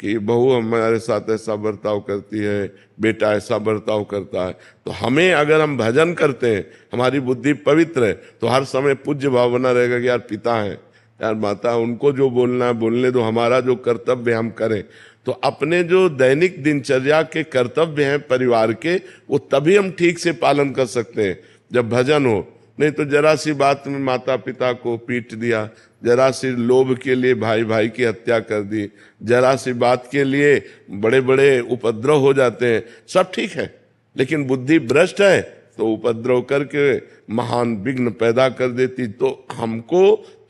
कि बहू हमारे साथ ऐसा बर्ताव करती है, बेटा ऐसा बर्ताव करता है, तो हमें अगर हम भजन करते हैं, हमारी बुद्धि पवित्र है, तो हर समय पूज्य भाव बना रहेगा कि यार पिता है, यार माता, उनको जो बोलना है बोलने दो, हमारा जो कर्तव्य हम करें। तो अपने जो दैनिक दिनचर्या के कर्तव्य हैं परिवार के, वो तभी हम ठीक से पालन कर सकते हैं जब भजन हो। नहीं तो जरा सी बात में माता पिता को पीट दिया, जरा सी लोभ के लिए भाई भाई की हत्या कर दी, जरा सी बात के लिए बड़े बड़े उपद्रव हो जाते हैं। सब ठीक है, लेकिन बुद्धि भ्रष्ट है तो उपद्रव करके महान विघ्न पैदा कर देती। तो हमको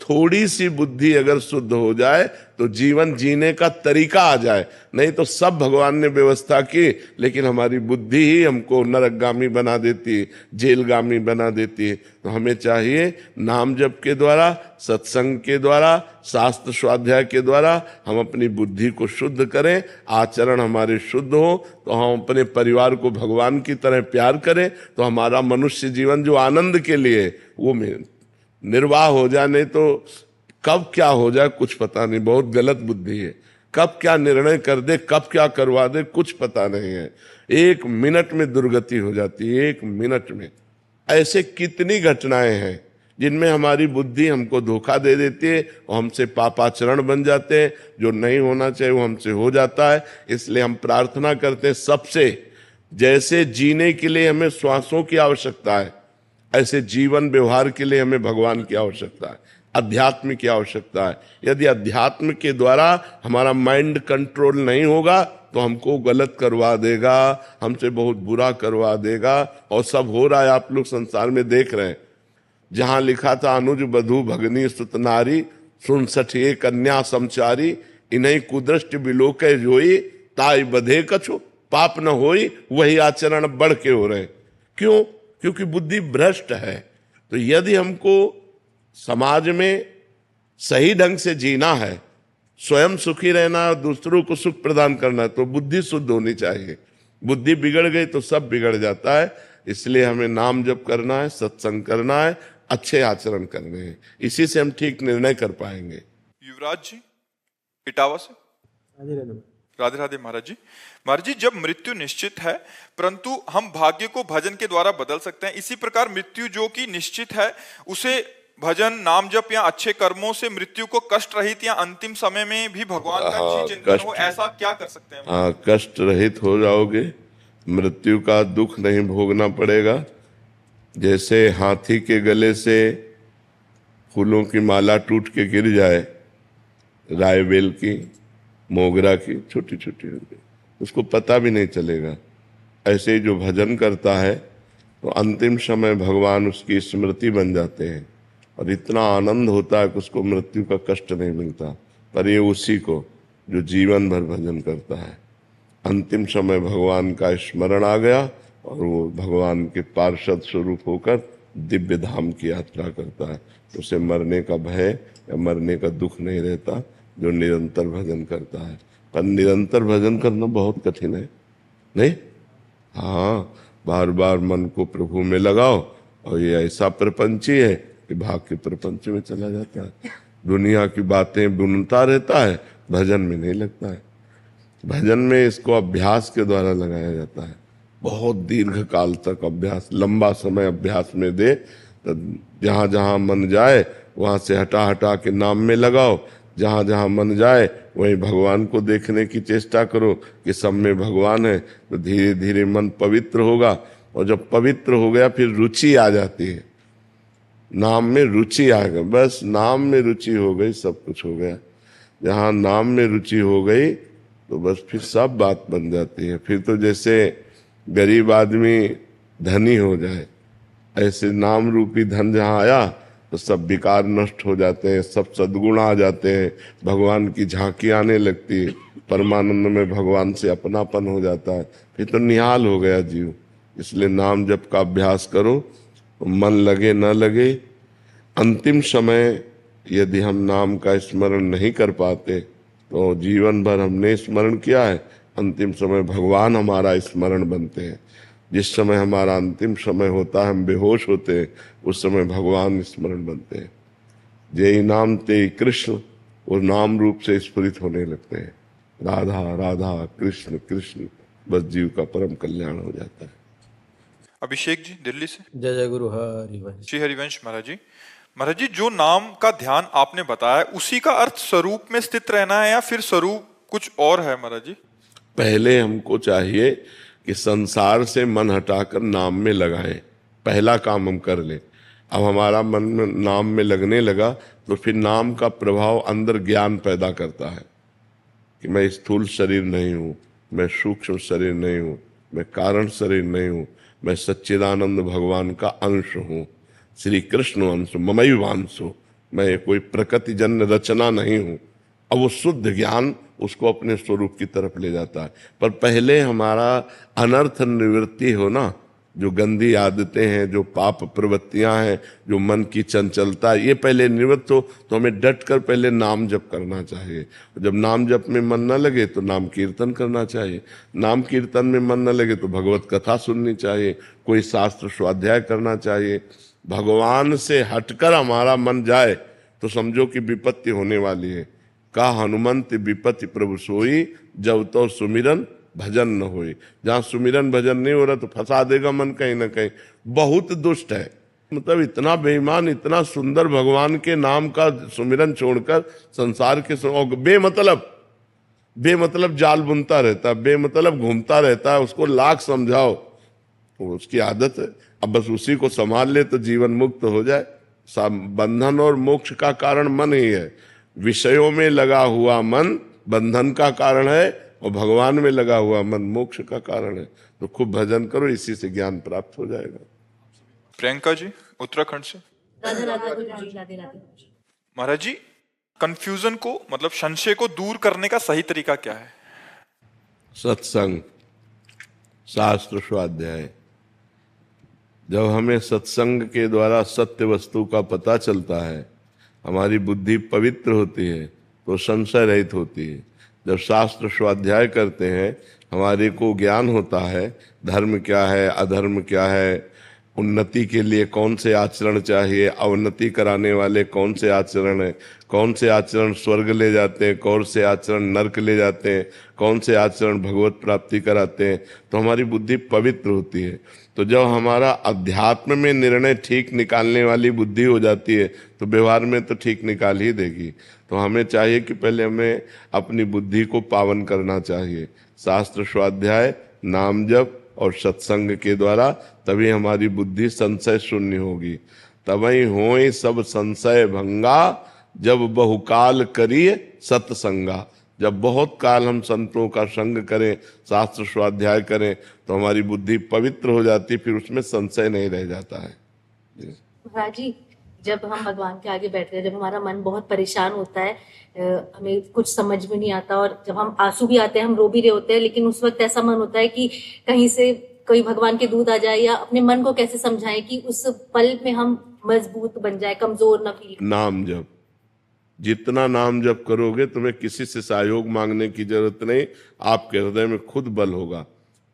थोड़ी सी बुद्धि अगर शुद्ध हो जाए तो जीवन जीने का तरीका आ जाए। नहीं तो सब भगवान ने व्यवस्था की, लेकिन हमारी बुद्धि ही हमको नरकगामी बना देती है, जेलगामी बना देती है। तो हमें चाहिए नाम जप के द्वारा, सत्संग के द्वारा, शास्त्र स्वाध्याय के द्वारा हम अपनी बुद्धि को शुद्ध करें, आचरण हमारे शुद्ध हो, तो हम अपने परिवार को भगवान की तरह प्यार करें, तो हमारा मनुष्य जीवन जो आनंद के लिए वो निर्वाह हो जाए। नहीं तो कब क्या हो जाए कुछ पता नहीं, बहुत गलत बुद्धि है। कब क्या निर्णय कर दे, कब क्या करवा दे, कुछ पता नहीं है। 1 मिनट में दुर्गति हो जाती है, 1 मिनट में। ऐसे कितनी घटनाएं हैं जिनमें हमारी बुद्धि हमको धोखा दे देती है और हमसे पापाचरण बन जाते हैं। जो नहीं होना चाहिए वो हमसे हो जाता है। इसलिए हम प्रार्थना करते हैं सबसे, जैसे जीने के लिए हमें श्वासों की आवश्यकता है, ऐसे जीवन व्यवहार के लिए हमें भगवान की आवश्यकता है, अध्यात्म की आवश्यकता है। यदि अध्यात्म के द्वारा हमारा माइंड कंट्रोल नहीं होगा तो हमको गलत करवा देगा, हमसे बहुत बुरा करवा देगा। और सब हो रहा है, आप लोग संसार में देख रहे हैं। जहां लिखा था अनुज बधू भगनी सुत नारी, सुन सठिए कन्या समचारी, इन्हीं कुदृष्ट बिलोके जोई, ताई बधे कछु पाप न होई, वही आचरण बढ़ के हो रहे। क्यों? क्योंकि बुद्धि भ्रष्ट है। तो यदि हमको समाज में सही ढंग से जीना है, स्वयं सुखी रहना है, दूसरों को सुख प्रदान करना है, तो बुद्धि शुद्ध होनी चाहिए। बुद्धि बिगड़ गई तो सब बिगड़ जाता है। इसलिए हमें नाम जप करना है, सत्संग करना है, अच्छे आचरण करने हैं। इसी से हम ठीक निर्णय कर पाएंगे। युवराज जी इटावा से। राधे राधे महाराज जी। महाराज जी, जब मृत्यु निश्चित है परंतु हम भाग्य को भजन के द्वारा बदल सकते हैं, इसी प्रकार मृत्यु जो कि निश्चित है उसे भजन, नाम जप या अच्छे कर्मों से मृत्यु को कष्ट रहित या अंतिम समय में भी भगवान का चिंतन हो, ऐसा क्या कर सकते हैं? हाँ, कष्ट रहित हो जाओगे, मृत्यु का दुख नहीं भोगना पड़ेगा। जैसे हाथी के गले से फूलों की माला टूट के गिर जाए, राय बेल की, मोगरा की, छोटी छोटी होगी, उसको पता भी नहीं चलेगा। ऐसे ही जो भजन करता है तो अंतिम समय भगवान उसकी स्मृति बन जाते हैं और इतना आनंद होता है कि उसको मृत्यु का कष्ट नहीं मिलता। पर ये उसी को जो जीवन भर भजन करता है, अंतिम समय भगवान का स्मरण आ गया और वो भगवान के पार्षद स्वरूप होकर दिव्य धाम की यात्रा करता है। तो उसे मरने का भय या मरने का दुख नहीं रहता जो निरंतर भजन करता है। पर निरंतर भजन करना बहुत कठिन है, नहीं? हाँ, बार बार मन को प्रभु में लगाओ और ये ऐसा प्रपंची है कि भाग के प्रपंच में चला जाता है, दुनिया की बातें बुनता रहता है, भजन में नहीं लगता है। भजन में इसको अभ्यास के द्वारा लगाया जाता है, बहुत दीर्घ काल तक अभ्यास, लंबा समय अभ्यास में दे। तो जहाँ जहाँ मन जाए वहाँ से हटा हटा के नाम में लगाओ, जहाँ जहाँ मन जाए वहीं भगवान को देखने की चेष्टा करो कि सब में भगवान है। तो धीरे धीरे मन पवित्र होगा और जब पवित्र हो गया फिर रुचि आ जाती है, नाम में रुचि आ गई, बस नाम में रुचि हो गई, सब कुछ हो गया। जहाँ नाम में रुचि हो गई तो बस फिर सब बात बन जाती है। फिर तो जैसे गरीब आदमी धनी हो जाए, ऐसे नाम रूपी धन जहाँ आया तो सब विकार नष्ट हो जाते हैं, सब सद्गुण आ जाते हैं, भगवान की झांकी आने लगती है, परमानंद में भगवान से अपनापन हो जाता है, फिर तो निहाल हो गया जीव। इसलिए नाम जप का अभ्यास करो, मन लगे न लगे। अंतिम समय यदि हम नाम का स्मरण नहीं कर पाते तो जीवन भर हमने स्मरण किया है, अंतिम समय भगवान हमारा स्मरण बनते हैं। जिस समय हमारा अंतिम समय होता है, हम बेहोश होते हैं, उस समय भगवान स्मरण बनते हैं। जय नाम ते कृष्ण, वो नाम रूप से स्फुरित होने लगते हैं। राधा राधा कृष्ण कृष्ण, बस जीव का परम कल्याण हो जाता है। अभिषेक जी दिल्ली से। जय जय गुरु हरिवंश। श्री हरिवंश महाराज जी जो नाम का ध्यान आपने बताया उसी का अर्थ स्वरूप में स्थित रहना है या फिर स्वरूप कुछ और है महाराज जी? पहले हमको चाहिए कि संसार से मन हटाकर नाम में लगाएं, पहला काम हम कर लें। अब हमारा मन में नाम में लगने लगा तो फिर नाम का प्रभाव अंदर ज्ञान पैदा करता है कि मैं स्थूल शरीर नहीं हूँ, मैं सूक्ष्म शरीर नहीं हूँ, मैं कारण शरीर नहीं हूँ, मैं सच्चिदानंद भगवान का अंश हूँ, श्री कृष्ण अंश, ममैवांशो, मैं कोई प्रकृति जन्य रचना नहीं हूँ। अब वो शुद्ध ज्ञान उसको अपने स्वरूप की तरफ ले जाता है। पर पहले हमारा अनर्थ निवृत्ति हो ना, जो गंदी आदतें हैं, जो पाप प्रवृत्तियां हैं, जो मन की चंचलता, ये पहले निवृत्त हो तो हमें डट कर पहले नाम जप करना चाहिए। जब नाम जप में मन न लगे तो नाम कीर्तन करना चाहिए, नाम कीर्तन में मन न लगे तो भगवत कथा सुननी चाहिए, कोई शास्त्र स्वाध्याय करना चाहिए। भगवान से हटकर हमारा मन जाए तो समझो कि विपत्ति होने वाली है। का हनुमंत विपत्ति प्रभु सोई, जब तो सुमिरन भजन न होई। जहां सुमिरन भजन नहीं हो रहा तो फंसा देगा मन कहीं ना कहीं। बहुत दुष्ट है, मतलब इतना बेईमान, इतना सुंदर भगवान के नाम का सुमिरन छोड़कर संसार के बेमतलब जाल बुनता रहता है, बेमतलब घूमता रहता है। उसको लाख समझाओ, उसकी आदत है। अब बस उसी को संभाल ले तो जीवन मुक्त हो जाए। बंधन और मोक्ष का कारण मन ही है। विषयों में लगा हुआ मन बंधन का कारण है और भगवान में लगा हुआ मन मोक्ष का कारण है। तो खूब भजन करो, इसी से ज्ञान प्राप्त हो जाएगा। प्रियंका जी उत्तराखंड से। राधे राधे गुरु जी, राधे राधे। महाराज जी कंफ्यूजन को मतलब संशय को दूर करने का सही तरीका क्या है? सत्संग, शास्त्र स्वाध्याय। जब हमें सत्संग के द्वारा सत्य वस्तु का पता चलता है, हमारी बुद्धि पवित्र होती है तो संशय रहित होती है। जब शास्त्र स्वाध्याय करते हैं हमारे को ज्ञान होता है, धर्म क्या है, अधर्म क्या है, उन्नति के लिए कौन से आचरण चाहिए, अवनति कराने वाले कौन से आचरण है, कौन से आचरण स्वर्ग ले जाते हैं, कौन से आचरण नरक ले जाते हैं, कौन से आचरण भगवत प्राप्ति कराते हैं, तो हमारी बुद्धि पवित्र होती है। तो जब हमारा अध्यात्म में निर्णय ठीक निकालने वाली बुद्धि हो जाती है तो व्यवहार में तो ठीक निकाल ही देगी। तो हमें चाहिए कि पहले हमें अपनी बुद्धि को पावन करना चाहिए। शास्त्र स्वाध्याय, नाम जप और सत्संग के द्वारा तभी हमारी बुद्धि संशय शून्य होगी। तभी होए सब संशय भंगा, जब बहुकाल करिए सत्संगा। जब बहुत काल हम संतों का संग करें, शास्त्र स्वाध्याय करें तो हमारी बुद्धि पवित्र हो जाती, फिर उसमें संशय नहीं रह जाता है। महाराज जी, जब हम भगवान के आगे बैठते हैं, जब हमारा मन बहुत परेशान होता है, हमें कुछ समझ में नहीं आता और जब हम आंसू भी आते हैं, हम रो भी रहे होते हैं, लेकिन उस वक्त ऐसा मन होता है कि कहीं से कोई भगवान के दूत आ जाए, या अपने मन को कैसे समझाएं कि उस पल में हम मजबूत बन जाए, कमजोर न फील। नाम जप, जितना नाम जप करोगे तुम्हें किसी से सहयोग मांगने की जरूरत नहीं, आपके हृदय में खुद बल होगा।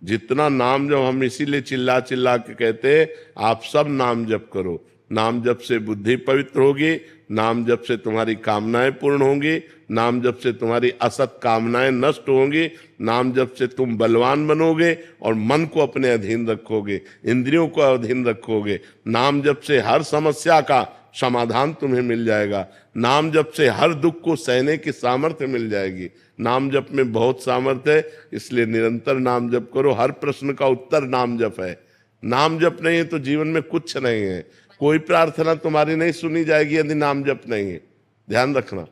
जितना नाम जप, हम इसीलिए चिल्ला चिल्ला के कहते हैं आप सब नाम जप करो। नाम जप से बुद्धि पवित्र होगी, नाम जप से तुम्हारी कामनाएं पूर्ण होंगी, नाम जप से तुम्हारी असत कामनाएं नष्ट होंगी, नाम जप से तुम बलवान बनोगे और मन को अपने अधीन रखोगे, इंद्रियों को अधीन रखोगे। नाम जप से हर समस्या का समाधान तुम्हें मिल जाएगा। नाम जप से हर दुख को सहने की सामर्थ्य मिल जाएगी। नाम जप में बहुत सामर्थ्य है, इसलिए निरंतर नाम जप करो। हर प्रश्न का उत्तर नाम जप है। नाम जप नहीं है तो जीवन में कुछ नहीं है। कोई प्रार्थना तुम्हारी नहीं सुनी जाएगी यदि नाम जप नहीं है। ध्यान रखना,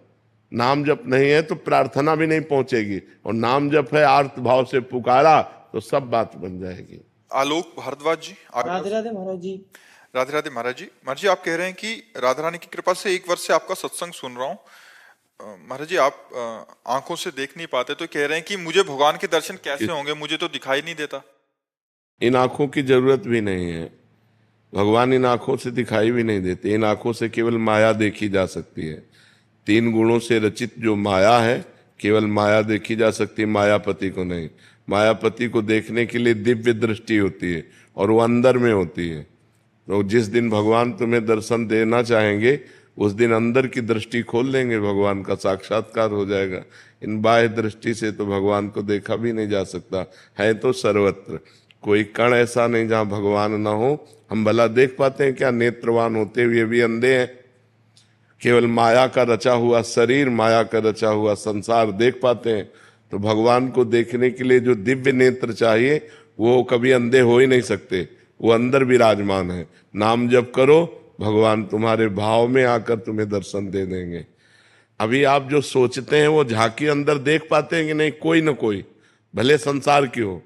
नाम जप नहीं है तो प्रार्थना भी नहीं पहुंचेगी, और नाम जप है आर्त भाव से पुकारा तो सब बात बन जाएगी। आलोक भारद्वाज जी। राधे राधे महाराज जी। राधे राधे महाराज जी। महाराज जी आप कह रहे हैं कि राधा रानी की कृपा से 1 वर्ष से आपका सत्संग सुन रहा हूँ। महाराज जी आप आंखों से देख नहीं पाते तो कह रहे हैं कि मुझे भगवान के दर्शन कैसे होंगे, मुझे तो दिखाई नहीं देता। इन आंखों की जरूरत भी नहीं है, भगवान इन आंखों से दिखाई भी नहीं देते। इन आंखों से केवल माया देखी जा सकती है। 3 गुणों से रचित जो माया है, केवल माया देखी जा सकती है, मायापति को नहीं। मायापति को देखने के लिए दिव्य दृष्टि होती है और वो अंदर में होती है। तो जिस दिन भगवान तुम्हें दर्शन देना चाहेंगे उस दिन अंदर की दृष्टि खोल देंगे, भगवान का साक्षात्कार हो जाएगा। इन बाह्य दृष्टि से तो भगवान को देखा भी नहीं जा सकता, है तो सर्वत्र, कोई कण ऐसा नहीं जहां भगवान ना हो। हम भला देख पाते हैं क्या? नेत्रवान होते हुए भी अंधे हैं। केवल माया का रचा हुआ शरीर, माया का रचा हुआ संसार देख पाते हैं। तो भगवान को देखने के लिए जो दिव्य नेत्र चाहिए वो कभी अंधे हो ही नहीं सकते, वो अंदर विराजमान है। नाम जप करो, भगवान तुम्हारे भाव में आकर तुम्हें दर्शन दे देंगे। अभी आप जो सोचते हैं वो झांकी अंदर देख पाते हैं कि नहीं? कोई ना कोई, भले संसार की हो।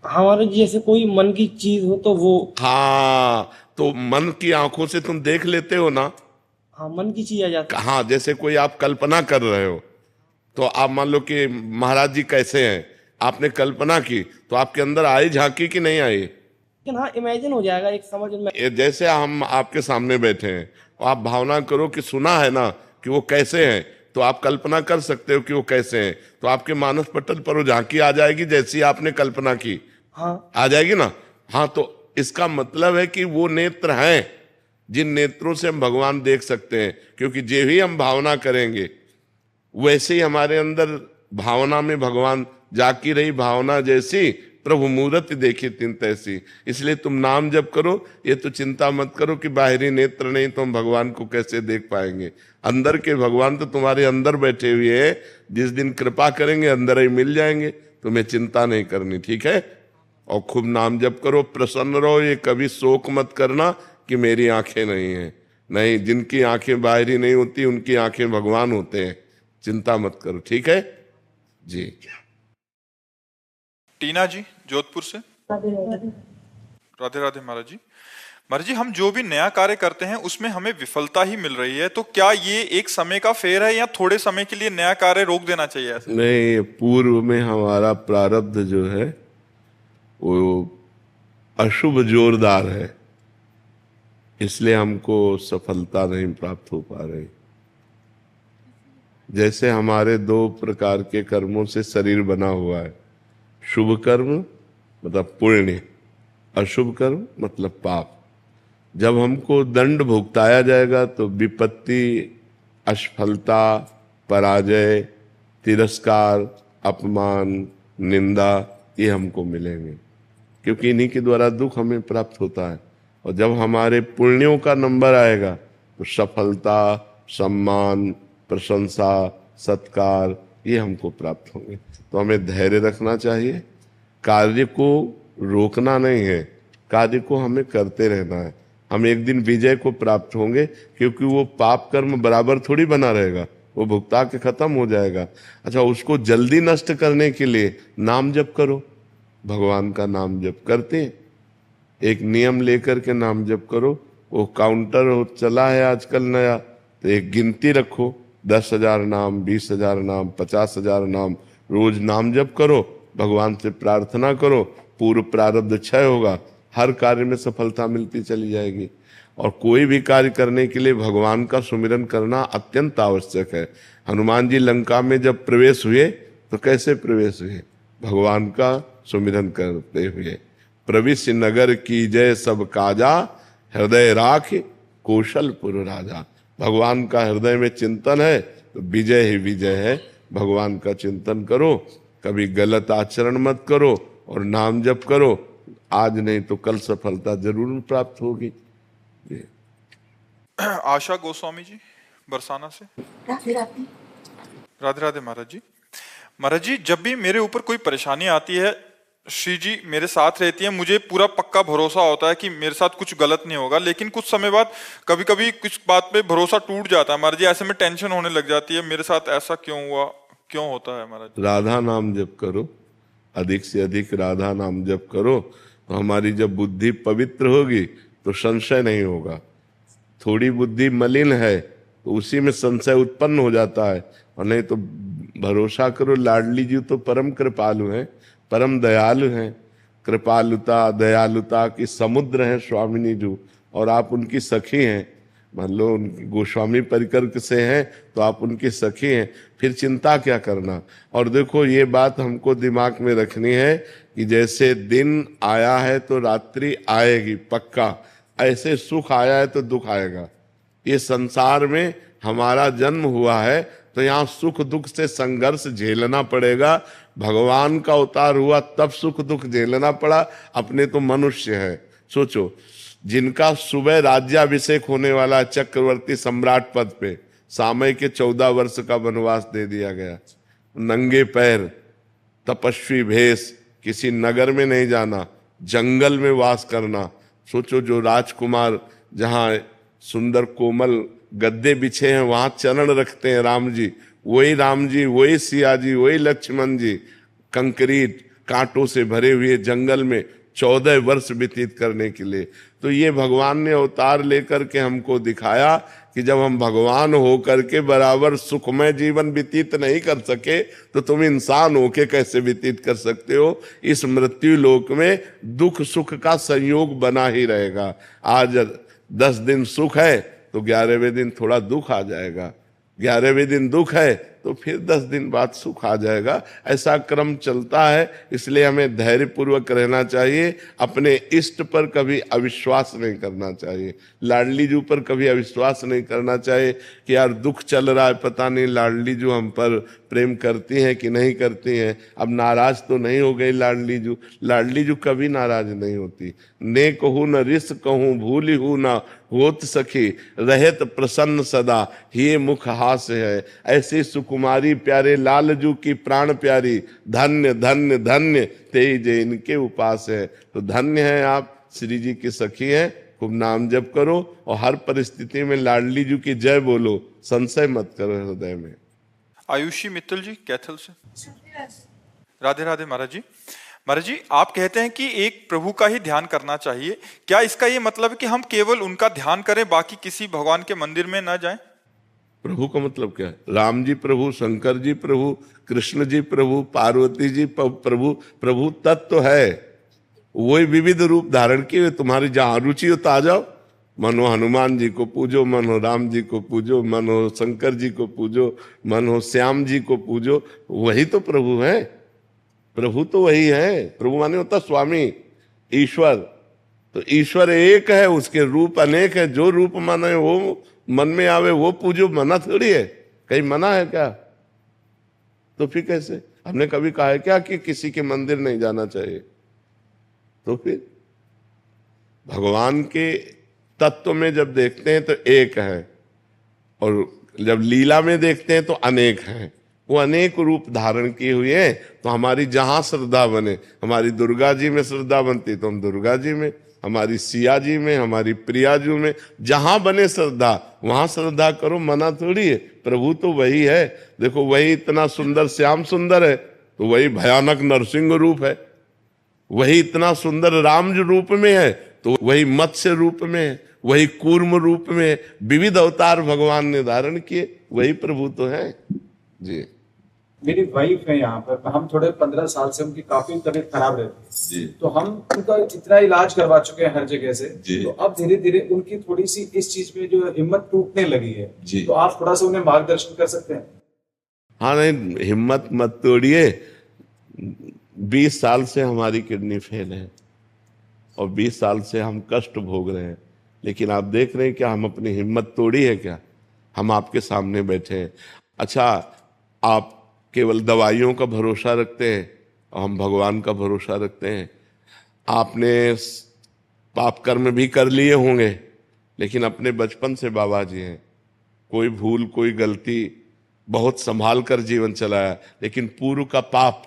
हमारे जैसे कोई मन की चीज हो तो वो, हाँ, तो मन की आंखों से तुम देख लेते हो ना। हाँ, मन की चीज आ जाती है। हाँ, जैसे कोई आप कल्पना कर रहे हो, तो आप मान लो कि महाराज जी कैसे हैं, आपने कल्पना की, तो आपके अंदर आई झांकी कि नहीं आई? लेकिन हाँ, इमेजिन हो जाएगा, एक समझ में। ये जैसे हम आपके सामने बैठे हैं, और आप भावना करो कि सुना है ना कि वो कैसे हैं, तो आप कल्पना कर सकते हो कि वो कैसे हैं। तो आपके मानस पटल पर वो झांकी आ जाएगी जैसी आपने कल्पना की। हाँ, आ जाएगी ना। हाँ, तो इसका मतलब है कि वो नेत्र हैं जिन नेत्रों से हम भगवान देख सकते हैं, क्योंकि जो ही हम भावना करेंगे वैसे ही हमारे अंदर भावना में भगवान जाकी रही, भावना जैसी प्रभु मूर्ति देखी तिन तैसी। इसलिए तुम नाम जप करो, ये तो चिंता मत करो कि बाहरी नेत्र नहीं तो हम भगवान को कैसे देख पाएंगे। अंदर के भगवान तो तुम्हारे अंदर बैठे हुए हैं, जिस दिन कृपा करेंगे अंदर ही मिल जाएंगे, तुम्हें चिंता नहीं करनी, ठीक है? और खूब नाम जप करो, प्रसन्न रहो, ये कभी शोक मत करना कि मेरी आंखें नहीं हैं। नहीं, जिनकी आंखें बाहरी नहीं होती उनकी आंखें भगवान होते हैं, चिंता मत करो, ठीक है जी। टीना जी जोधपुर से। राधे राधे महाराज जी। महाराज जी, हम जो भी नया कार्य करते हैं उसमें हमें विफलता ही मिल रही है, तो क्या ये एक समय का फेर है या थोड़े समय के लिए नया कार्य रोक देना चाहिए ऐसे? नहीं, पूर्व में हमारा प्रारब्ध जो है वो अशुभ जोरदार है, इसलिए हमको सफलता नहीं प्राप्त हो पा रही। जैसे हमारे दो प्रकार के कर्मों से शरीर बना हुआ है, शुभ कर्म मतलब पुण्य, अशुभ कर्म मतलब पाप। जब हमको दंड भुगताया जाएगा तो विपत्ति, असफलता, पराजय, तिरस्कार, अपमान, निंदा, ये हमको मिलेंगे, क्योंकि इन्हीं के द्वारा दुख हमें प्राप्त होता है। और जब हमारे पुण्यों का नंबर आएगा तो सफलता, सम्मान, प्रशंसा, सत्कार, ये हमको प्राप्त होंगे। तो हमें धैर्य रखना चाहिए, कार्य को रोकना नहीं है, कार्य को हमें करते रहना है। हम एक दिन विजय को प्राप्त होंगे, क्योंकि वो पाप कर्म बराबर थोड़ी बना रहेगा, वो भुगता के खत्म हो जाएगा। अच्छा, उसको जल्दी नष्ट करने के लिए नाम जप करो, भगवान का नाम जप करते हैं, एक नियम लेकर के नाम जप करो। वो काउंटर चला है आजकल नया, तो एक गिनती रखो, 10,000 नाम, 20,000 नाम, 50,000 नाम, रोज नाम जप करो, भगवान से प्रार्थना करो, पूर्व प्रारब्ध क्षय होगा, हर कार्य में सफलता मिलती चली जाएगी। और कोई भी कार्य करने के लिए भगवान का सुमिरन करना अत्यंत आवश्यक है। हनुमान जी लंका में जब प्रवेश हुए तो कैसे प्रवेश हुए? भगवान का सुमिरन करते हुए। प्रविश नगर की जय सब काजा, हृदय राख कौशलपुर राजा। भगवान का हृदय में चिंतन है तो विजय ही विजय है। भगवान का चिंतन करो, कभी गलत आचरण मत करो और नाम जप करो, आज नहीं तो कल सफलता जरूर प्राप्त होगी। आशा गोस्वामी जी बरसाना से। राधे राधे। राधे राधे महाराज जी। महाराज जी, जब भी मेरे ऊपर कोई परेशानी आती है, श्री जी मेरे साथ रहती है, मुझे पूरा पक्का भरोसा होता है कि मेरे साथ कुछ गलत नहीं होगा। लेकिन कुछ समय बाद कभी कभी कुछ बात पे भरोसा टूट जाता है महाराज जी, ऐसे में टेंशन होने लग जाती है, मेरे साथ ऐसा क्यों हुआ, क्यों होता है महाराज जी? राधा नाम जप करो, अधिक से अधिक राधा नाम जप करो, तो हमारी जब बुद्धि पवित्र होगी तो संशय नहीं होगा। थोड़ी बुद्धि मलिन है तो उसी में संशय उत्पन्न हो जाता है, और नहीं तो भरोसा करो, लाडली जी तो परम कृपालु हैं, परम दयालु हैं। कृपालुता दयालुता की समुद्र हैं स्वामिनी जी, और आप उनकी सखी हैं। मान लो उनकी गोस्वामी परिकर से हैं तो आप उनकी सखी हैं, फिर चिंता क्या करना। और देखो, ये बात हमको दिमाग में रखनी है कि जैसे दिन आया है तो रात्रि आएगी पक्का, ऐसे सुख आया है तो दुख आएगा। ये संसार में हमारा जन्म हुआ है तो यहाँ सुख दुख से संघर्ष झेलना पड़ेगा। भगवान का अवतार हुआ तब सुख दुख झेलना पड़ा, अपने तो मनुष्य है। सोचो, जिनका सुबह राज्याभिषेक होने वाला चक्रवर्ती सम्राट पद पे, सामय के 14 वर्ष का वनवास दे दिया गया, नंगे पैर, तपस्वी भेष, किसी नगर में नहीं जाना, जंगल में वास करना। सोचो, जो राजकुमार जहाँ सुंदर कोमल गद्दे बिछे हैं वहां चरण रखते हैं राम जी, वही सिया जी, वही लक्ष्मण जी कंक्रीट कांटों से भरे हुए जंगल में 14 वर्ष व्यतीत करने के लिए। तो ये भगवान ने अवतार लेकर के हमको दिखाया कि जब हम भगवान होकर के बराबर सुखमय जीवन व्यतीत नहीं कर सके तो तुम इंसान होके कैसे व्यतीत कर सकते हो। इस मृत्यु लोक में दुख सुख का संयोग बना ही रहेगा। आज 10 दिन सुख है तो 11वें दिन थोड़ा दुख आ जाएगा, 11वें दिन दुख है तो फिर 10 दिन बाद सुख आ जाएगा। ऐसा क्रम चलता है। इसलिए हमें धैर्य पूर्वक रहना चाहिए, अपने इष्ट पर कभी अविश्वास नहीं करना चाहिए, लाडली जू पर कभी अविश्वास नहीं करना चाहिए कि यार दुख चल रहा है, पता नहीं लाडली जू हम पर प्रेम करती हैं कि नहीं करती हैं, अब नाराज तो नहीं हो गई लाडली जू। लाडली जू कभी नाराज नहीं होती। ने कहूँ न रिस कहूँ भूली हूँ न होत सखी, रहत प्रसन्न सदा ये मुख हास्य है। ऐसी सुकुमारी प्यारे लाल जू की प्राण प्यारी, धन्य धन्य धन्य तेज इनके उपास है। तो धन्य है आप, श्री जी की सखी हैं। खूब नाम जप करो और हर परिस्थिति में लाडली जू की जय बोलो, संशय मत करो हृदय में। आयुषी मित्तल जी कैथल से। राधे राधे महाराज जी। महाराज जी, आप कहते हैं कि एक प्रभु का ही ध्यान करना चाहिए, क्या इसका ये मतलब है कि हम केवल उनका ध्यान करें, बाकी किसी भगवान के मंदिर में ना जाएं? प्रभु का मतलब क्या है? राम जी प्रभु, शंकर जी प्रभु, कृष्ण जी प्रभु, पार्वती जी प्रभु। प्रभु तत्व है, वही विविध रूप धारण किए। तुम्हारी जहां रुचि हो तो आ जाओ। मन हो हनुमान जी को पूजो, मन हो राम जी को पूजो, मन हो शंकर जी को पूजो, मन हो श्याम जी को पूजो, वही तो प्रभु है। प्रभु तो वही है। प्रभु माने होता स्वामी, ईश्वर। तो ईश्वर एक है, उसके रूप अनेक है। जो रूप माने वो मन में आवे वो पूजो, मना थोड़ी है। कहीं मना है क्या? तो फिर कैसे? हमने कभी कहा है क्या कि किसी के मंदिर नहीं जाना चाहिए? तो फिर भगवान के तत्व में जब देखते हैं तो एक है, और जब लीला में देखते हैं तो अनेक हैं। वो अनेक रूप धारण किए हुए हैं। तो हमारी जहां श्रद्धा बने, हमारी दुर्गा जी में श्रद्धा बनती तो हम दुर्गा जी में, हमारी सिया जी में, हमारी प्रिया जी में, जहां बने श्रद्धा वहां श्रद्धा करो, मना थोड़ी है। प्रभु तो वही है। देखो, वही इतना सुंदर श्याम सुंदर है तो वही भयानक नरसिंह रूप है। वही इतना सुंदर राम रूप में है तो वही मत्स्य रूप में है, वही कूर्म रूप में है। विविध अवतार भगवान ने धारण किए, वही प्रभु तो है जी। मेरी वाइफ है यहाँ पर, हम थोड़े 15 साल से उनकी काफी तबीयत खराब रहती है, तो हम उनका इतना इलाज करवा चुके हैं हर जगह से, तो अब धीरे धीरे उनकी थोड़ी सी इस चीज में जो हिम्मत टूटने लगी है, तो आप थोड़ा सा उन्हें मार्गदर्शन कर सकते हैं? हाँ, नहीं, हिम्मत मत तोड़िए। 20 साल से हमारी किडनी फेल है और 20 साल से हम कष्ट भोग रहे हैं, लेकिन आप देख रहे हैं क्या हम अपनी हिम्मत तोड़ी है क्या? हम आपके सामने बैठे हैं। अच्छा, आप केवल दवाइयों का भरोसा रखते हैं और हम भगवान का भरोसा रखते हैं। आपने पाप कर्म भी कर लिए होंगे, लेकिन अपने बचपन से बाबा जी हैं। कोई भूल, कोई गलती बहुत संभाल कर जीवन चलाया, लेकिन पूर्व का पाप,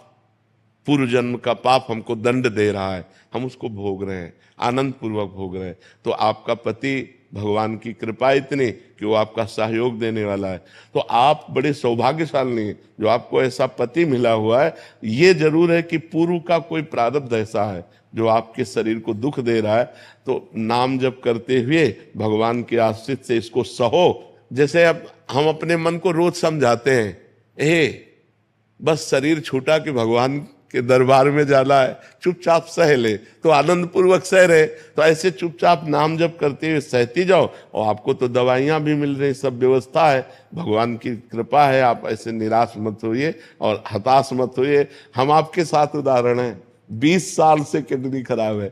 पूर्व जन्म का पाप हमको दंड दे रहा है। हम उसको भोग रहे हैं, आनंद पूर्वक भोग रहे हैं। तो आपका पति, भगवान की कृपा इतनी कि वो आपका सहयोग देने वाला है। तो आप बड़े सौभाग्यशाली हैं जो आपको ऐसा पति मिला हुआ है। ये जरूर है कि पूर्व का कोई प्रारब्ध ऐसा है जो आपके शरीर को दुख दे रहा है। तो नाम जप करते हुए भगवान के आश्रित से इसको सहो। जैसे अब हम अपने मन को रोज समझाते हैं, बस शरीर छूटा कि भगवान के दरबार में जाना है, चुपचाप सह ले, तो आनंद पूर्वक सह रहे। तो ऐसे चुपचाप नाम जप करते हुए सहती जाओ, और आपको तो दवाइयां भी मिल रही, सब व्यवस्था है, भगवान की कृपा है। आप ऐसे निराश मत होइए और हताश मत होइए। हम आपके साथ उदाहरण हैं। 20 साल से किडनी खराब है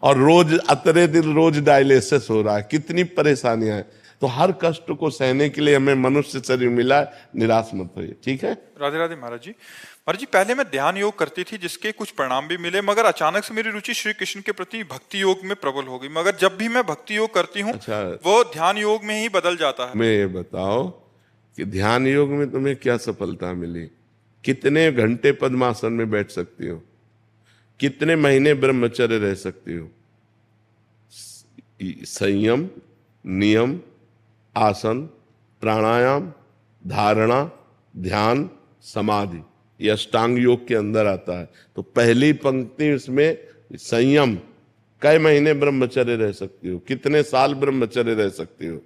और रोज अतरे दिन रोज डायलिसिस हो रहा है। कितनी परेशानियां हैं। तो हर कष्ट को सहने के लिए हमें मनुष्य शरीर मिला है, निराश मत होइए, ठीक है। राधे राधे महाराज जी। महाराज जी, पहले मैं ध्यान योग करती थी जिसके कुछ परिणाम भी मिले, मगर अचानक से मेरी रुचि श्री कृष्ण के प्रति भक्ति योग में प्रबल हो गई। मगर जब भी मैं भक्ति योग करती हूँ अच्छा, वो ध्यान योग में ही बदल जाता है। मैं ये बताओ कि ध्यान योग में तुम्हें क्या सफलता मिली? कितने घंटे पद्मासन में बैठ सकती हो? कितने महीने ब्रह्मचर्य रह सकती हो? संयम, नियम, आसन, प्राणायाम, धारणा, ध्यान, समाधि, ये अष्टांग योग के अंदर आता है। तो पहली पंक्ति इसमें संयम, कई महीने ब्रह्मचर्य रह सकती हो, कितने साल ब्रह्मचर्य रह सकती हो,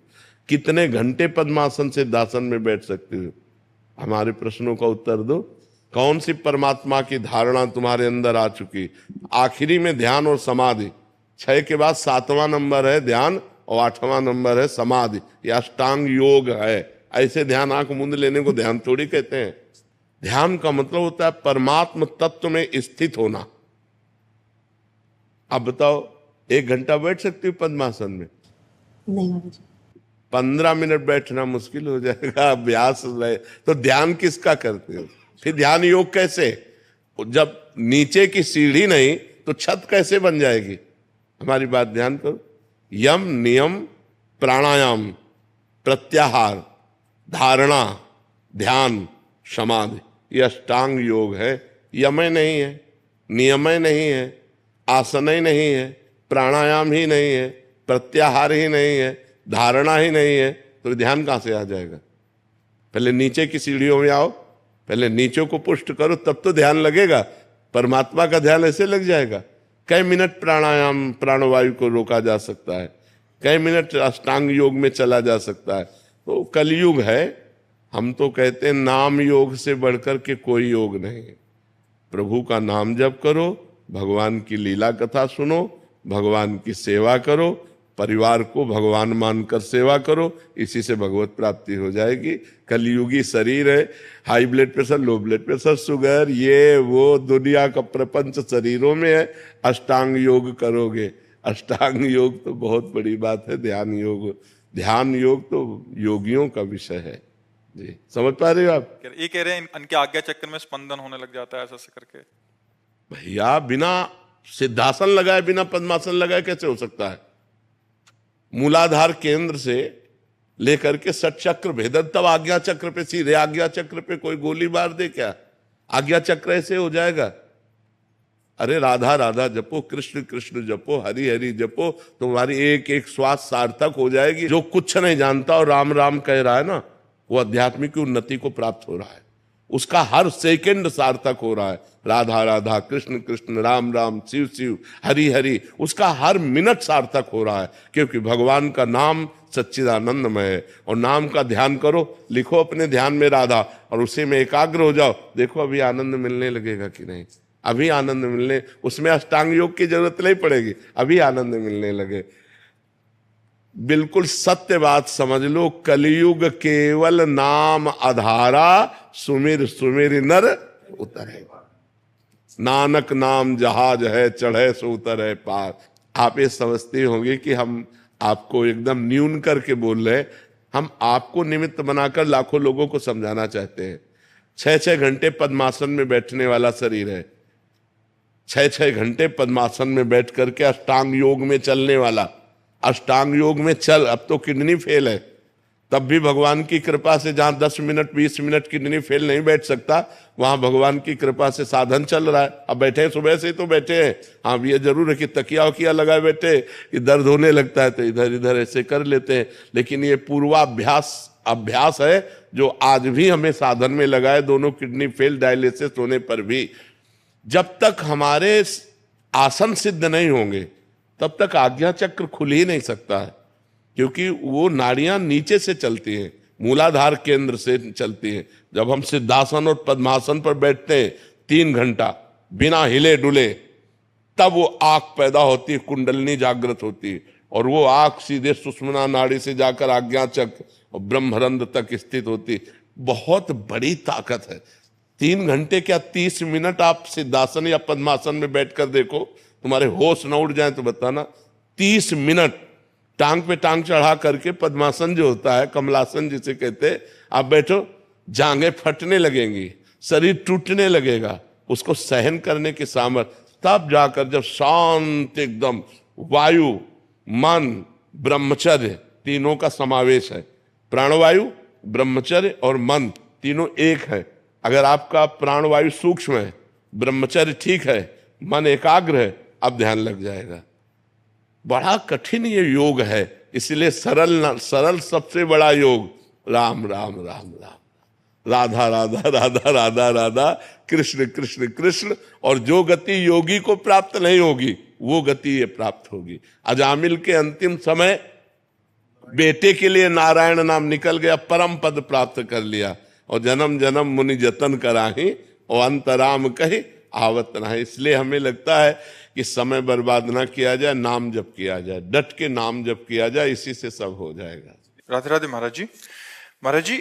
कितने घंटे पद्मासन से दासन में बैठ सकती हो? हमारे प्रश्नों का उत्तर दो। कौन सी परमात्मा की धारणा तुम्हारे अंदर आ चुकी? आखिरी में ध्यान और समाधि, 6 के बाद 7वां नंबर है ध्यान और 8वां नंबर है समाधि। यह अष्टांग योग है। ऐसे ध्यान आंख मूंद लेने को ध्यान थोड़ी कहते हैं। ध्यान का मतलब होता है परमात्म तत्व में स्थित होना। अब बताओ, 1 घंटा बैठ सकती हो पद्मासन में? नहीं महाराज। 15 मिनट बैठना मुश्किल हो जाएगा, अभ्यास रहे तो ध्यान किसका करते हो? फिर ध्यान योग कैसे? जब नीचे की सीढ़ी नहीं तो छत कैसे बन जाएगी? हमारी बात ध्यान करो। यम, नियम, प्राणायाम, प्रत्याहार, धारणा, ध्यान, समाधि, ये अष्टांग योग है। यमय नहीं है, नियमय नहीं है, आसनय नहीं है, प्राणायाम ही नहीं है, प्रत्याहार ही नहीं है, धारणा ही नहीं है, तो ध्यान कहां से आ जाएगा? पहले नीचे की सीढ़ियों में आओ, पहले नीचे को पुष्ट करो, तब तो ध्यान लगेगा। परमात्मा का ध्यान ऐसे लग जाएगा? कई मिनट प्राणायाम, प्राणवायु को रोका जा सकता है, कई मिनट अष्टांग योग में चला जा सकता है। तो कलयुग है। हम तो कहते हैं नाम योग से बढ़कर के कोई योग नहीं। प्रभु का नाम जप करो, भगवान की लीला कथा सुनो, भगवान की सेवा करो, परिवार को भगवान मानकर सेवा करो, इसी से भगवत प्राप्ति हो जाएगी। कलयुगी शरीर है, high blood pressure, low blood pressure, sugar, ये वो दुनिया का प्रपंच शरीरों में है। अष्टांग योग करोगे, अष्टांग योग तो बहुत बड़ी बात है। ध्यान योग तो योगियों का विषय है जी। समझ पा रहे हो आप? ये कह रहे हैं इनके आज्ञा चक्र में स्पंदन होने लग जाता है, ऐसा करके। भैया बिना सिद्धासन लगाए, बिना पद्मासन लगाए कैसे हो सकता है? मूलाधार केंद्र से लेकर के षट चक्र भेदन, तब आज्ञा चक्र पे, सीधे आज्ञा चक्र पे कोई गोली मार दे क्या? आज्ञा चक्र ऐसे हो जाएगा? अरे राधा राधा जपो, कृष्ण कृष्ण जपो, हरि हरि जपो, तुम्हारी एक एक श्वास सार्थक हो जाएगी। जो कुछ नहीं जानता और राम राम कह रहा है ना, वो आध्यात्मिक उन्नति को प्राप्त हो रहा है। उसका हर सेकंड सार्थक हो रहा है। राधा राधा, कृष्ण कृष्ण, राम राम, शिव शिव, हरि हरि, उसका हर मिनट सार्थक हो रहा है, क्योंकि भगवान का नाम सच्चिदानंदमय है। और नाम का ध्यान करो, लिखो अपने ध्यान में राधा, और उसी में एकाग्र हो जाओ। देखो अभी आनंद मिलने लगेगा कि नहीं? अभी आनंद मिलने, उसमें अष्टांग योग की जरूरत नहीं पड़ेगी, अभी आनंद मिलने लगे। बिल्कुल सत्य बात समझ लो, कलयुग केवल नाम आधारा, सुमिर सुमिर नर उतरे। नानक नाम जहाज है, चढ़े सो उतरे पार। आप ये समझती होंगे कि हम आपको एकदम न्यून करके बोल रहे हैं। हम आपको निमित्त बनाकर लाखों लोगों को समझाना चाहते हैं। 6-6 घंटे पद्मासन में बैठने वाला शरीर है, 6-6 घंटे पद्मासन में बैठ करके अष्टांग योग में चलने वाला। अष्टांग योग में चल, अब तो किडनी फेल है, तब भी भगवान की कृपा से, जहां 10 मिनट 20 मिनट किडनी फेल नहीं बैठ सकता, वहां भगवान की कृपा से साधन चल रहा है। अब बैठे हैं, सुबह से ही तो बैठे हैं। हाँ, ये जरूर है कि तकिया वकिया लगाए बैठे, कि दर्द होने लगता है तो इधर इधर ऐसे कर लेते हैं। लेकिन ये पूर्वाभ्यास है जो आज भी हमें साधन में लगाए, दोनों किडनी फेल, डायलिसिस होने पर भी। जब तक हमारे आसन सिद्ध नहीं होंगे तब तक आज्ञा चक्र खुल ही नहीं सकता है, क्योंकि वो नाड़ियां नीचे से चलती हैं, मूलाधार केंद्र से चलती हैं। जब हम सिद्धासन और पद्मासन पर बैठते हैं 3 घंटा बिना हिले डुले, तब वो आंख पैदा होती है, कुंडलनी जागृत होती है, और वो आंख सीधे सुषुम्ना नाड़ी से जाकर आज्ञा चक्र और ब्रह्मरंध्र तक स्थित होती है। बहुत बड़ी ताकत है। 3 घंटे क्या 30 मिनट आप सिद्धासन या पद्मासन में बैठकर देखो, तुम्हारे होश न उड़ जाए तो बताना। 30 मिनट टांग पे टांग चढ़ा करके पद्मासन जो होता है, कमलासन जिसे कहते हैं, आप बैठो, जांघें फटने लगेंगी, शरीर टूटने लगेगा, उसको सहन करने की सामर्थ्य, तब जाकर जब शांत एकदम, वायु, मन, ब्रह्मचर्य तीनों का समावेश है, प्राणवायु, ब्रह्मचर्य और मन तीनों एक है। अगर आपका प्राणवायु सूक्ष्म है, ब्रह्मचर्य ठीक है, मन एकाग्र है, अब ध्यान लग जाएगा। बड़ा कठिन ये योग है, इसलिए सरल सबसे बड़ा योग, राम राम राम राम, राधा राधा राधा राधा राधा, कृष्ण कृष्ण कृष्ण। और जो गति योगी को प्राप्त नहीं होगी, वो गति ये प्राप्त होगी। अजामिल के अंतिम समय बेटे के लिए नारायण नाम निकल गया, परम पद प्राप्त कर लिया, और जन्म जन्म मुनि जतन कराही, और अंतराम कही आवत नहीं। इसलिए हमें लगता है कि समय बर्बाद ना किया जाए, नाम जप किया जाए, डट के नाम जप किया जाए, इसी से सब हो जाएगा। राधे राधे महाराज जी। महाराज जी,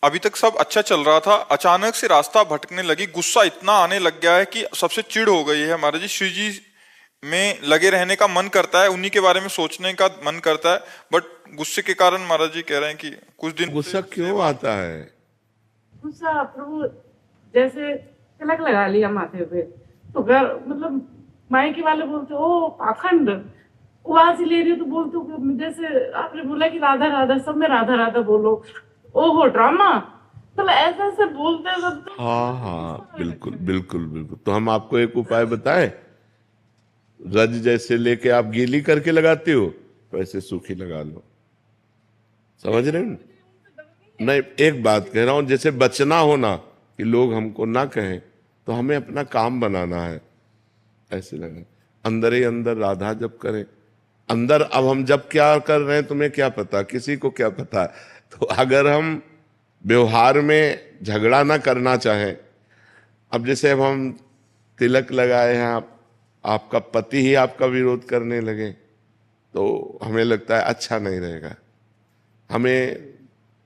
अभी तक सब अच्छा चल रहा था, अचानक से रास्ता भटकने लगी, गुस्सा इतना आने लग गया है कि सबसे चिढ़ हो गई है। महाराज जी, श्री जी में लगे रहने का मन करता है, उन्हीं के बारे में सोचने का मन करता है, बट गुस्से के कारण महाराज जी कह रहे हैं कि कुछ दिन गुस्सा क्यों आता है? गुस्सा प्रभु, जैसे तिलक लगा लिया माथे पे, तो घर मतलब मायके वाले बोलते ओ पाखंड, उबासी ले रही हो तो बोलते हो, जैसे आपने बोला कि राधा राधा, सब में राधा राधा बोलो, ओहो ड्रामा, मतलब ऐसे ऐसे बोलते हैं सब। तो हाँ, बिल्कुल बिल्कुल बिल्कुल। तो हम आपको एक उपाय बताएं, रज जैसे लेके आप गीली करके लगाते हो, वैसे सूखी लगा लो। समझ रहे हो? नहीं, एक बात कह रहा हूं, जैसे बचना हो ना कि लोग हमको ना कहें, तो हमें अपना काम बनाना है, ऐसे लगे अंदर ही अंदर राधा जप करें। अंदर अब हम जब क्या कर रहे हैं तुम्हें क्या पता, किसी को क्या पता। तो अगर हम व्यवहार में झगड़ा ना करना चाहें, अब जैसे अब हम तिलक लगाए हैं, आपका पति ही आपका विरोध करने लगे, तो हमें लगता है अच्छा नहीं रहेगा, हमें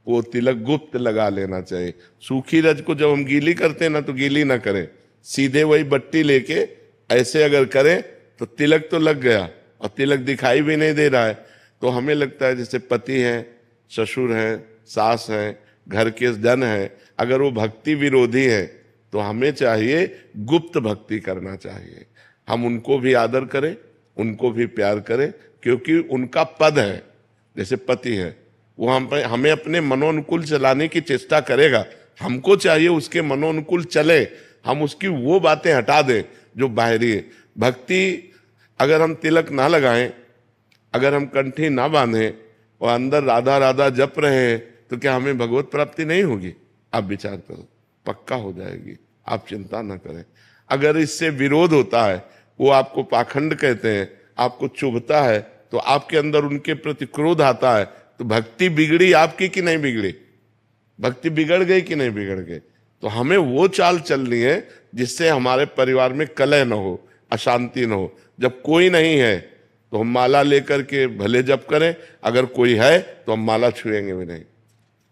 वो तिलक गुप्त लगा लेना चाहिए। सूखी रज को जब हम गीली करते हैं ना, तो गीली ना करें, सीधे वही बट्टी लेके ऐसे अगर करें तो तिलक तो लग गया और तिलक दिखाई भी नहीं दे रहा है। तो हमें लगता है जैसे पति है, ससुर है, सास है, घर के जन है, अगर वो भक्ति विरोधी है तो हमें चाहिए गुप्त भक्ति करना चाहिए। हम उनको भी आदर करें, उनको भी प्यार करें, क्योंकि उनका पद है, जैसे पति है, वो हमें अपने मनोनुकूल चलाने की चेष्टा करेगा, हमको चाहिए उसके मनोनुकूल चले, हम उसकी वो बातें हटा दें जो बाहरी है। भक्ति अगर हम तिलक ना लगाएं, अगर हम कंठी ना बांधें और अंदर राधा राधा जप रहे हैं, तो क्या हमें भगवत प्राप्ति नहीं होगी? आप विचार करो, पक्का हो जाएगी, आप चिंता ना करें। अगर इससे विरोध होता है, वो आपको पाखंड कहते हैं, आपको चुभता है, तो आपके अंदर उनके प्रति क्रोध आता है, तो भक्ति बिगड़ी आपकी कि नहीं बिगड़ी? भक्ति बिगड़ गई कि नहीं बिगड़ गई? तो हमें वो चाल चलनी है जिससे हमारे परिवार में कलह न हो, अशांति न हो। जब कोई नहीं है तो हम माला लेकर के भले जप करें, अगर कोई है तो हम माला छुएंगे भी नहीं।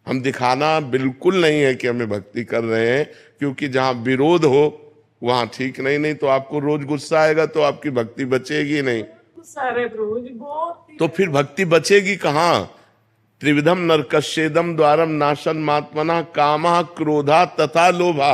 हम दिखाना बिल्कुल नहीं है कि हमें भक्ति कर रहे हैं, क्योंकि जहां विरोध हो वहां ठीक नहीं तो आपको रोज गुस्सा आएगा, तो आपकी भक्ति बचेगी नहीं। गुस्सा रहे प्रभु जी बहुत। तो फिर भक्ति बचेगी कहाँ? त्रिविधम नरकस्येदम द्वारम नाशन मात्मना कामः क्रोधा तथा लोभा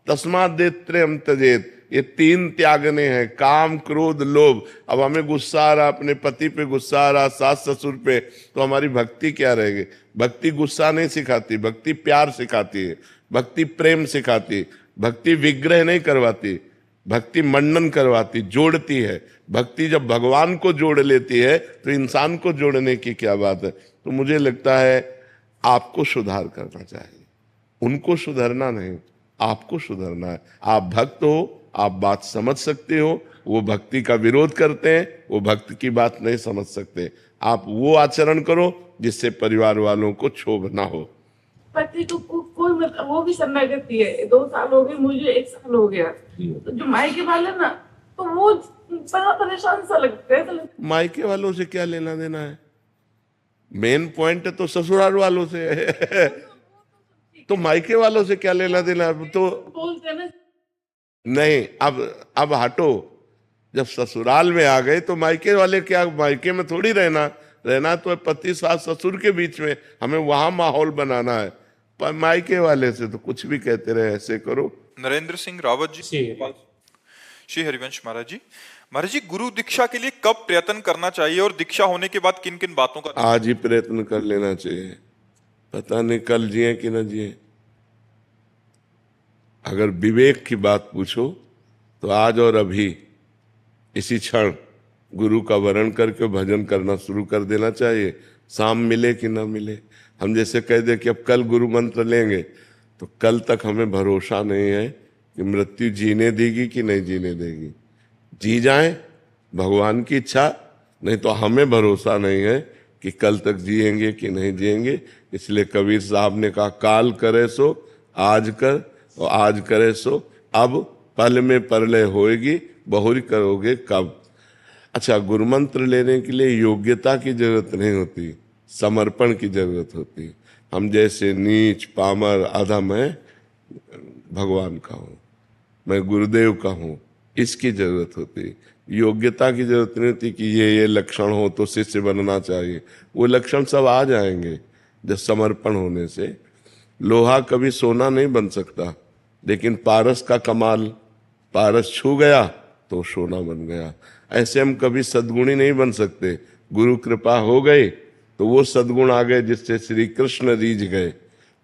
तस्मात् देत्रयम् त्यजेत। ये तीन त्यागने हैं, काम, क्रोध, लोभ। अब हमें गुस्सा आ रहा, अपने पति पे गुस्सा आ रहा, सास ससुर पे, तो हमारी भक्ति क्या रहेगी? भक्ति गुस्सा नहीं सिखाती, भक्ति प्यार सिखाती है, भक्ति प्रेम सिखाती है, भक्ति विग्रह नहीं करवाती, भक्ति मंडन करवाती, जोड़ती है। भक्ति जब भगवान को जोड़ लेती है तो इंसान को जोड़ने की क्या बात है? तो मुझे लगता है आपको सुधार करना चाहिए, उनको सुधरना नहीं, आपको सुधरना है। आप भक्त हो, आप बात समझ सकते हो, वो भक्ति का विरोध करते हैं, वो भक्त की बात नहीं समझ सकते। आप वो आचरण करो जिससे परिवार वालों को क्षोभ ना हो। पति को कोई मतलब, वो भी शरणागति है, 2 साल हो गए, मुझे 1 साल हो गया। तो जो मायके वाले ना, तो वो बड़ा परेशान सा लगता है। मायके वालों से क्या लेना देना है? मेन पॉइंट तो ससुराल वालों से है। तो मायके वालों से क्या लेना देना है? तो बोलते हैं ना। नहीं, अब हटो। जब ससुराल में आ गए तो मायके वाले क्या, मायके में थोड़ी रहना तो है पति सास ससुर के बीच में, हमें वहां माहौल बनाना है। पर मायके वाले से तो कुछ भी कहते रहे, ऐसे करो। नरेंद्र सिंह रावत जी। श्री हरिवंश महाराज जी, गुरु दीक्षा के लिए कब प्रयत्न करना चाहिए और दीक्षा होने के बाद किन किन बातों का? आज ही प्रयत्न कर लेना चाहिए, पता नहीं कल जिए कि न जिए। अगर विवेक की बात पूछो तो आज और अभी इसी क्षण गुरु का वरण करके भजन करना शुरू कर देना चाहिए, शाम मिले कि ना मिले। हम जैसे कह दे कि अब कल गुरु मंत्र लेंगे, तो कल तक हमें भरोसा नहीं है कि मृत्यु जीने देगी कि नहीं जीने देगी। जी जाए भगवान की इच्छा, नहीं तो हमें भरोसा नहीं है कि कल तक जिएंगे कि नहीं जिएंगे। इसलिए कबीर साहब ने कहा, काल करे सो आज कर, और आज करे सो अब, पल में परलय होएगी, बहुरी करोगे कब। अच्छा, गुरु मंत्र लेने के लिए योग्यता की जरूरत नहीं होती, समर्पण की जरूरत होती। हम जैसे नीच पामर अधम है, भगवान का हूँ, मैं गुरुदेव का हूँ, इसकी जरूरत होती। योग्यता की जरूरत नहीं होती कि ये लक्षण हो तो शिष्य बनना चाहिए। वो लक्षण सब आ जाएंगे जब समर्पण होने से। लोहा कभी सोना नहीं बन सकता, लेकिन पारस का कमाल, पारस छू गया तो सोना बन गया। ऐसे हम कभी सद्गुणी नहीं बन सकते। गुरु कृपा हो गई तो वो सद्गुण आ गए जिससे श्री कृष्ण रीझ गए,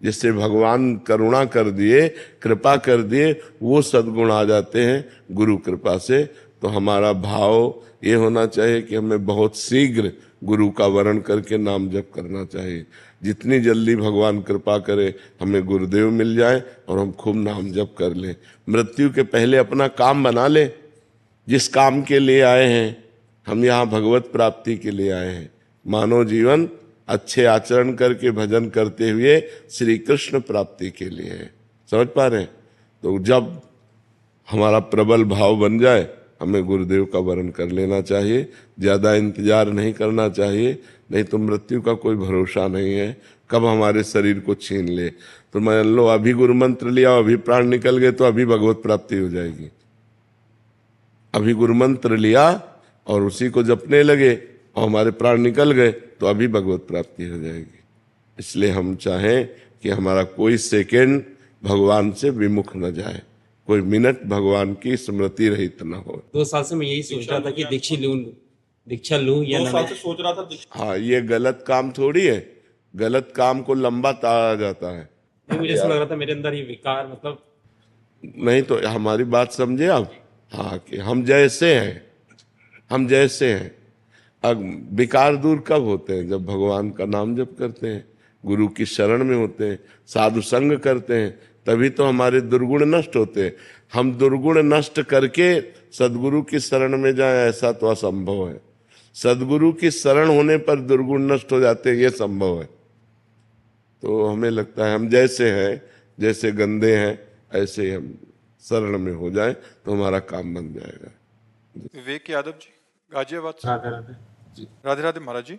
जिससे भगवान करुणा कर दिए, कृपा कर दिए, वो सद्गुण आ जाते हैं गुरु कृपा से। तो हमारा भाव ये होना चाहिए कि हमें बहुत शीघ्र गुरु का वरण करके नाम जप करना चाहिए। जितनी जल्दी भगवान कृपा करे हमें गुरुदेव मिल जाए और हम खूब नाम जप कर लें। मृत्यु के पहले अपना काम बना ले, जिस काम के लिए आए हैं। हम यहाँ भगवत प्राप्ति के लिए आए हैं। मानव जीवन अच्छे आचरण करके भजन करते हुए श्री कृष्ण प्राप्ति के लिए है। समझ पा रहे हैं? तो जब हमारा प्रबल भाव बन जाए, हमें गुरुदेव का वरण कर लेना चाहिए, ज्यादा इंतजार नहीं करना चाहिए, नहीं तो मृत्यु का कोई भरोसा नहीं है, कब हमारे शरीर को छीन ले। तो मान लो अभी गुरु मंत्र लिया, अभी प्राण निकल गए तो अभी भगवत प्राप्ति हो जाएगी। अभी गुरु मंत्र लिया और उसी को जपने लगे और हमारे प्राण निकल गए तो अभी भगवत प्राप्ति हो जाएगी। इसलिए हम चाहें कि हमारा कोई सेकेंड भगवान से विमुख न जाए, कोई मिनट भगवान की स्मृति रहित न हो। 2 साल से मैं यही सोच रहा था कि दीक्षा लूं या 2 ना। साल से सोच रहा था। हाँ, ये गलत काम थोड़ी है, गलत काम को लंबा ताड़ा जाता है। मुझे ऐसा लग रहा था मेरे अंदर ये विकार, मतलब नहीं तो हमारी बात समझे आप। हाँ, कि हम जैसे हैं, हम जैसे हैं। अब विकार दूर कब होते हैं? जब भगवान का नाम जप करते हैं, गुरु की शरण में होते हैं, साधु संग करते हैं, तभी तो हमारे दुर्गुण नष्ट होते हैं। हम दुर्गुण नष्ट करके सदगुरु की शरण में जाए, ऐसा तो असंभव है। सदगुरु की शरण होने पर दुर्गुण नष्ट हो जाते हैं, ये संभव है। तो हमें लगता है हम जैसे हैं, जैसे गंदे हैं, ऐसे हम शरण में हो जाए तो हमारा काम बन जाएगा। विवेक यादव जी, गाजियाबाद से। राधे राधे। राधे राधे महाराज जी।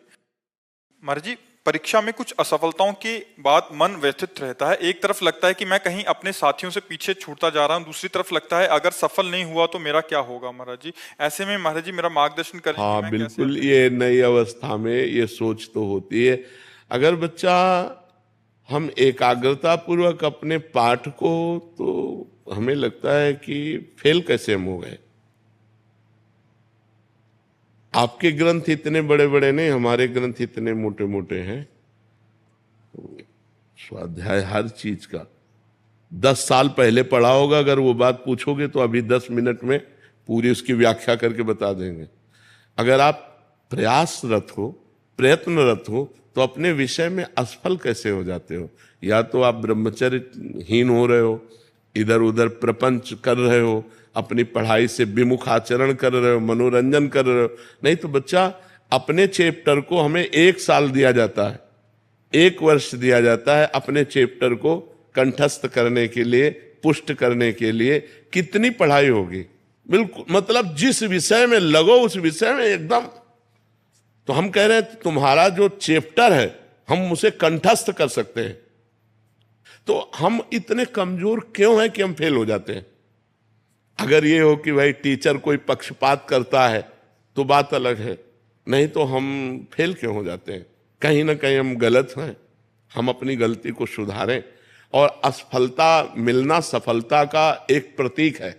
महाराज जी, परीक्षा में कुछ असफलताओं के बाद मन व्यथित रहता है। एक तरफ लगता है कि मैं कहीं अपने साथियों से पीछे छूटता जा रहा हूं, दूसरी तरफ लगता है अगर सफल नहीं हुआ तो मेरा क्या होगा। महाराज जी, ऐसे में महाराज जी मेरा मार्गदर्शन करें। हाँ बिल्कुल, ये नई अवस्था में ये सोच तो होती है। अगर बच्चा, हम एकाग्रता पूर्वक अपने पाठ को, तो हमें लगता है कि फेल कैसे हम हो गए। आपके ग्रंथ इतने बड़े बड़े नहीं, हमारे ग्रंथ इतने मोटे मोटे हैं। स्वाध्याय हर चीज का 10 साल पहले पढ़ा होगा, अगर वो बात पूछोगे तो अभी 10 मिनट में पूरी उसकी व्याख्या करके बता देंगे। अगर आप प्रयासरत हो, प्रयत्नरत हो, तो अपने विषय में असफल कैसे हो जाते हो? या तो आप ब्रह्मचर्यहीन हो रहे हो, इधर उधर प्रपंच कर रहे हो, अपनी पढ़ाई से विमुख आचरण कर रहे हो, मनोरंजन कर रहे हो। नहीं तो बच्चा, अपने चैप्टर को हमें 1 साल दिया जाता है, 1 वर्ष दिया जाता है अपने चैप्टर को कंठस्थ करने के लिए, पुष्ट करने के लिए। कितनी पढ़ाई होगी? बिल्कुल, मतलब जिस विषय में लगो उस विषय में एकदम। तो हम कह रहे हैं तुम्हारा जो चैप्टर है हम उसे कंठस्थ कर सकते हैं। तो हम इतने कमजोर क्यों हैं कि हम फेल हो जाते हैं? अगर ये हो कि भाई टीचर कोई पक्षपात करता है तो बात अलग है, नहीं तो हम फेल क्यों हो जाते हैं? कहीं ना कहीं हम गलत हैं, हम अपनी गलती को सुधारें। और असफलता मिलना सफलता का एक प्रतीक है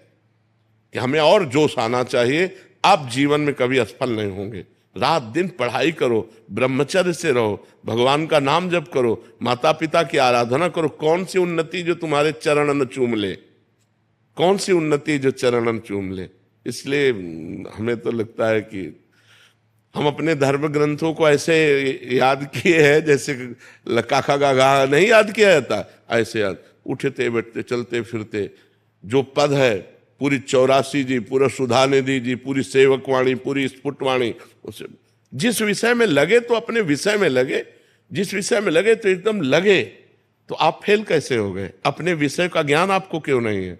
कि हमें और जोश आना चाहिए। आप जीवन में कभी असफल नहीं होंगे। रात दिन पढ़ाई करो, ब्रह्मचर्य से रहो, भगवान का नाम जप करो, माता पिता की आराधना करो। कौन सी उन्नति जो तुम्हारे चरणन चूम ले, कौन सी उन्नति जो चरणन चूम ले। इसलिए हमें तो लगता है कि हम अपने धर्म ग्रंथों को ऐसे याद किए हैं जैसे काका गागा नहीं याद किया जाता, ऐसे याद, उठते बैठते चलते फिरते जो पद है, पूरी 84 जी, पूरा सुधा निधि जी, पूरी सेवकवाणी, पूरी स्फुटवाणी, उसे जिस विषय में लगे तो अपने विषय में लगे, जिस विषय में लगे तो एकदम लगे। तो आप फेल कैसे हो गए? अपने विषय का ज्ञान आपको क्यों नहीं है?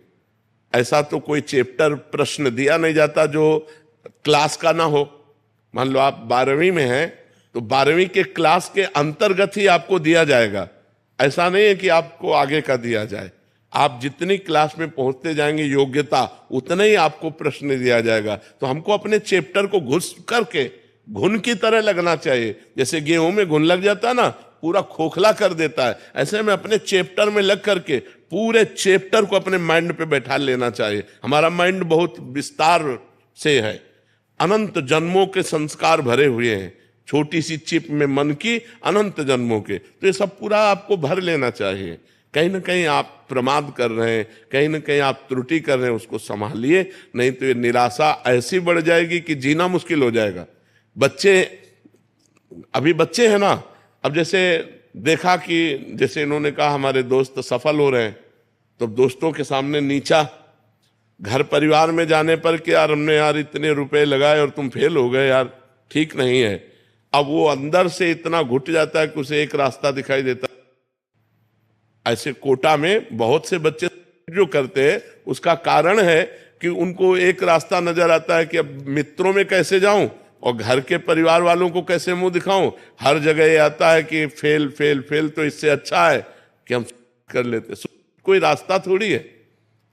ऐसा तो कोई चैप्टर प्रश्न दिया नहीं जाता जो क्लास का ना हो। मान लो आप 12वीं में हैं तो 12वीं के क्लास के अंतर्गत ही आपको दिया जाएगा। ऐसा नहीं है कि आपको आगे का दिया जाए। आप जितनी क्लास में पहुंचते जाएंगे योग्यता, उतना ही आपको प्रश्न दिया जाएगा। तो हमको अपने चैप्टर को घुस करके घुन की तरह लगना चाहिए। जैसे गेहूं में घुन लग जाता है ना, पूरा खोखला कर देता है, ऐसे में अपने चैप्टर में लग करके पूरे चैप्टर को अपने माइंड पे बैठा लेना चाहिए। हमारा माइंड बहुत विस्तार से है, अनंत जन्मों के संस्कार भरे हुए हैं, छोटी सी चिप में मन की अनंत जन्मों के। तो ये सब पूरा आपको भर लेना चाहिए। कहीं ना कहीं आप प्रमाद कर रहे हैं, कहीं ना कहीं आप त्रुटि कर रहे हैं, उसको संभालिए, नहीं तो ये निराशा ऐसी बढ़ जाएगी कि जीना मुश्किल हो जाएगा। बच्चे अभी बच्चे हैं ना, अब जैसे देखा कि जैसे इन्होंने कहा हमारे दोस्त सफल हो रहे हैं, तो दोस्तों के सामने नीचा, घर परिवार में जाने पर कि यार हमने यार इतने रुपए लगाए और तुम फेल हो गए, यार ठीक नहीं है। अब वो अंदर से इतना घुट जाता है कि उसे एक रास्ता दिखाई देता है। ऐसे कोटा में बहुत से बच्चे जो करते हैं उसका कारण है कि उनको एक रास्ता नजर आता है कि अब मित्रों में कैसे जाऊं और घर के परिवार वालों को कैसे मुंह दिखाऊं। हर जगह ये आता है कि फेल फेल फेल, तो इससे अच्छा है कि हम कर लेते। कोई रास्ता थोड़ी है,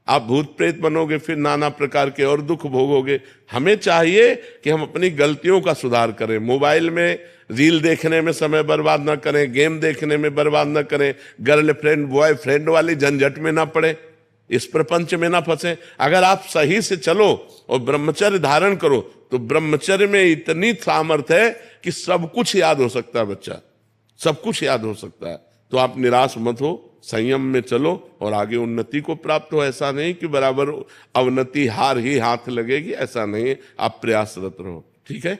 आप भूत प्रेत बनोगे, फिर नाना प्रकार के और दुख भोगोगे। हमें चाहिए कि हम अपनी गलतियों का सुधार करें। मोबाइल में रील देखने में समय बर्बाद ना करें, गेम देखने में बर्बाद ना करें, गर्लफ्रेंड बॉयफ्रेंड वाली झंझट में ना पड़े, इस प्रपंच में ना फंसे। अगर आप सही से चलो और ब्रह्मचर्य धारण करो तो ब्रह्मचर्य में इतनी सामर्थ्य है कि सब कुछ याद हो सकता है बच्चा, सब कुछ याद हो सकता है। तो आप निराश मत हो, संयम में चलो और आगे उन्नति को प्राप्त हो। ऐसा नहीं कि बराबर अवनति हार ही हाथ लगेगी, ऐसा नहीं है। आप प्रयासरत रहो, ठीक है।